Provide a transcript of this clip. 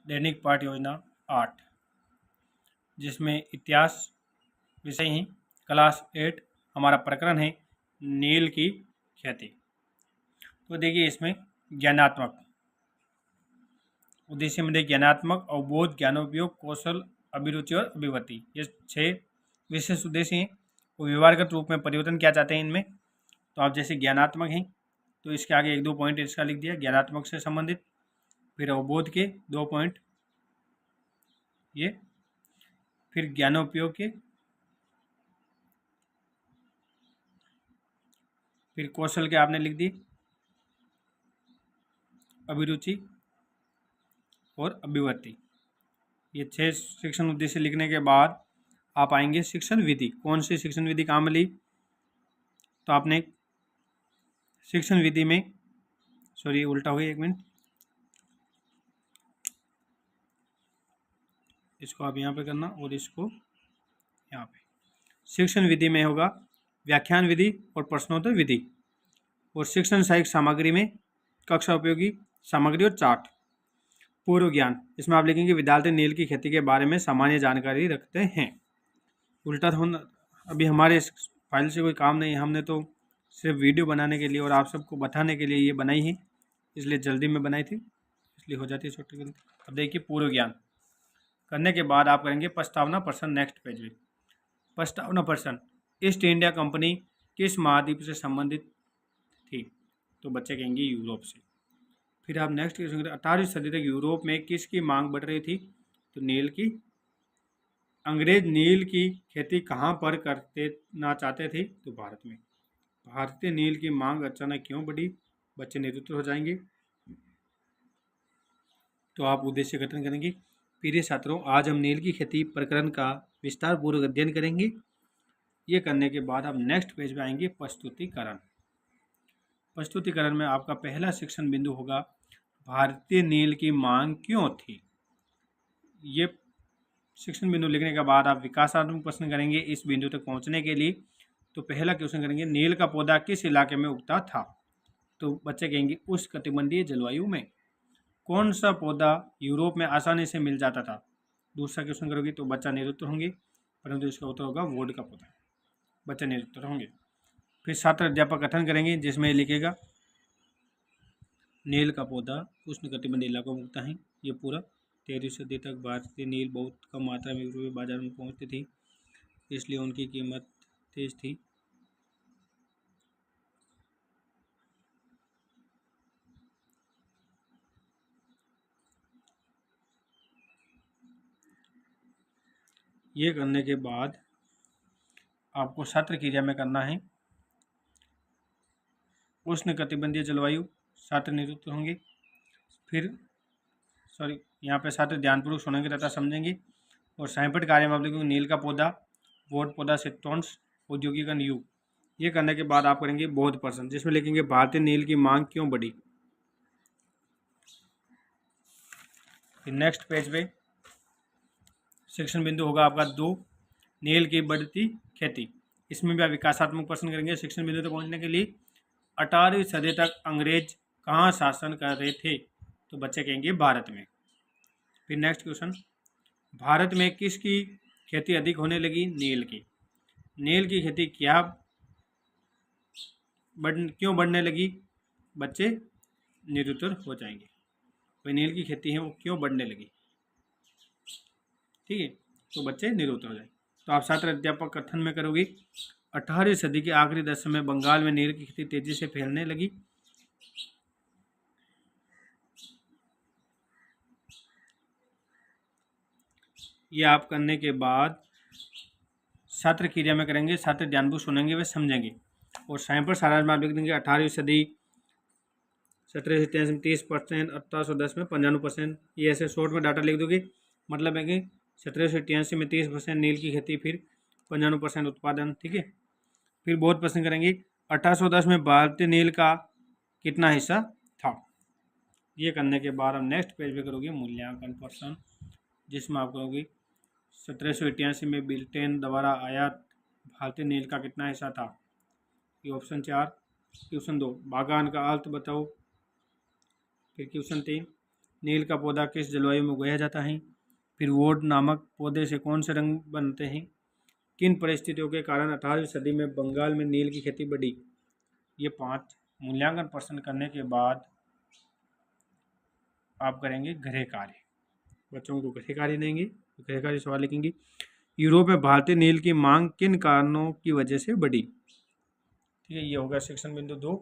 दैनिक पाठ योजना 8, जिसमें इतिहास विषय ही क्लास 8 हमारा प्रकरण है नील की खेती। तो देखिए इसमें ज्ञानात्मक उद्देश्य में देखिए ज्ञानात्मक, अवबोध, ज्ञानोपयोग, कौशल, अभिरुचि और अभिव्यक्ति, ये 6 विशेष उद्देश्य हैं। वो व्यवहारगत रूप में परिवर्तन क्या चाहते हैं इनमें। तो आप जैसे ज्ञानात्मक हैं तो इसके आगे 1-2 पॉइंट इसका लिख दिया ज्ञानात्मक से संबंधित, फिर अवबोध के 2 पॉइंट ये, फिर ज्ञानोपयोग के, फिर कौशल के आपने लिख दी, अभिरुचि और अभिव्यक्ति। ये 6 शिक्षण उद्देश्य लिखने के बाद आप आएंगे शिक्षण विधि। कौन सी शिक्षण विधि काम में ली, तो आपने शिक्षण विधि में, सॉरी उल्टा हो गया, 1 मिनट, इसको आप यहाँ पे करना और इसको यहाँ पे। शिक्षण विधि में होगा व्याख्यान विधि और प्रश्नोत्तर विधि, और शिक्षण सहायक सामग्री में कक्षा उपयोगी सामग्री और चार्ट। पूर्व ज्ञान, इसमें आप लिखेंगे विद्यार्थी नील की खेती के बारे में सामान्य जानकारी रखते हैं। उल्टा होना, अभी हमारे इस फाइल से कोई काम नहीं है, हमने तो सिर्फ वीडियो बनाने के लिए और आप सबको बताने के लिए ये बनाई है, इसलिए जल्दी में बनाई थी, इसलिए हो जाती है छोटी गलती। अब देखिए पूर्व ज्ञान करने के बाद आप करेंगे प्रस्तावना प्रश्न। नेक्स्ट पेज में प्रस्तावना प्रश्न, ईस्ट इंडिया कंपनी किस महाद्वीप से संबंधित थी, तो बच्चे कहेंगे यूरोप से। फिर आप नेक्स्ट क्वेश्चन करें 18वीं सदी तक यूरोप में किसकी मांग बढ़ रही थी, तो नील की। अंग्रेज नील की खेती कहाँ पर करते ना चाहते थे, तो भारत में। भारतीय नील की मांग अचानक क्यों बढ़ी, बच्चे निरुत्तर हो जाएंगे। तो आप उद्देश्य कथन करेंगे, प्रिय छात्रों आज हम नील की खेती प्रकरण का विस्तार पूर्वक अध्ययन करेंगे। ये करने के बाद आप नेक्स्ट पेज पे आएंगे प्रस्तुतिकरण। प्रस्तुतिकरण में आपका पहला शिक्षण बिंदु होगा भारतीय नील की मांग क्यों थी। ये शिक्षण बिंदु लिखने के बाद आप विकासात्मक प्रश्न करेंगे इस बिंदु तक पहुंचने के लिए। तो पहला क्वेश्चन करेंगे नील का पौधा किस इलाके में उगता था, तो बच्चे कहेंगे उष्णकटिबंधीय जलवायु में। कौन सा पौधा यूरोप में आसानी से मिल जाता था। दूसरा क्वेश्चन करोगे तो बच्चा निरुत्तर होंगे, परंतु इसका उत्तर होगा वोड का पौधा, बच्चे निरुत्तर होंगे। फिर छात्र अध्यापक कथन करेंगे जिसमें लिखेगा नील का पौधा उष्णकटिबंधीय इलाकों में उगता है। ये पूरा 13वीं सदी तक भारतीय नील बहुत कम मात्रा में यूरोपीय बाजार में पहुंचती थी, इसलिए उनकी कीमत तेज थी। ये करने के बाद आपको सत्र क्रिया में करना है उष्णकटिबंधीय जलवायु, छात्र निरुत्तर होंगे। फिर सॉरी यहाँ पे छात्र ध्यानपूर्वक सुनेंगे तथा समझेंगे। और साइंपट कार्य में आप लिखेंगे नील का पौधा, वोट पौधा, सिट्टोन्स, औद्योगिकरण युग। ये करने के बाद आप करेंगे बोध प्रश्न जिसमें लिखेंगे भारतीय नील की मांग क्यों बढ़ी। फिर नेक्स्ट पेज पे शिक्षण बिंदु होगा आपका 2 नील की बढ़ती खेती। इसमें भी आप विकासात्मक प्रश्न करेंगे। शिक्षण बिंदु तक पहुंचने के लिए 18वीं सदी तक अंग्रेज कहाँ शासन कर रहे थे, तो बच्चे कहेंगे भारत में। फिर नेक्स्ट क्वेश्चन, भारत में किसकी खेती अधिक होने लगी, नील की। नील की खेती क्यों बढ़ने लगी, बच्चे निरुत्तर हो जाएंगे। तो नील की खेती है वो क्यों बढ़ने लगी, ठीक है, तो बच्चे निरुत्तर हो जाएंगे। तो आप छात्र अध्यापक कथन में करोगे 18वीं सदी के आखिरी दशक में बंगाल में नील की खेती तेजी से फैलने लगी। ये आप करने के बाद छात्र क्रिया में करेंगे, छात्र ध्यानपूर्वक सुनेंगे वे समझेंगे। और साइंपट सारांश में आप लिख देंगे 18वीं सदी 1783 में 30%, 1810 में 95%। ये ऐसे शॉर्ट में डाटा लिख दोगे, मतलब है कि 1783 में 30% नील की खेती, फिर 95% उत्पादन, ठीक है। फिर बहुत पसंद करेंगे 1810 में भारतीय नील का कितना हिस्सा था। ये करने के बाद हम नेक्स्ट पेज पे करोगे मूल्यांकन प्रश्न, जिसमें आप करोगे 1788 में ब्रिटेन द्वारा आयात भारतीय नील का कितना हिस्सा था। ये ऑप्शन 4। क्वेश्चन 2 बागान का अर्थ बताओ। फिर क्वेश्चन 3 नील का पौधा किस जलवायु में उगाया जाता है। फिर वोड नामक पौधे से कौन से रंग बनते हैं। किन परिस्थितियों के कारण 18वीं सदी में बंगाल में नील की खेती बढ़ी। ये 5 मूल्यांकन प्रश्न करने के बाद आप करेंगे गृह कार्य, बच्चों को गृह कार्य देंगे, गृह कार्य सवाल लिखेंगे। यूरोप में भारतीय नील की मांग किन कारणों की वजह से बढ़ी। ठीक है, ये होगा सेक्शन बिंदु 2।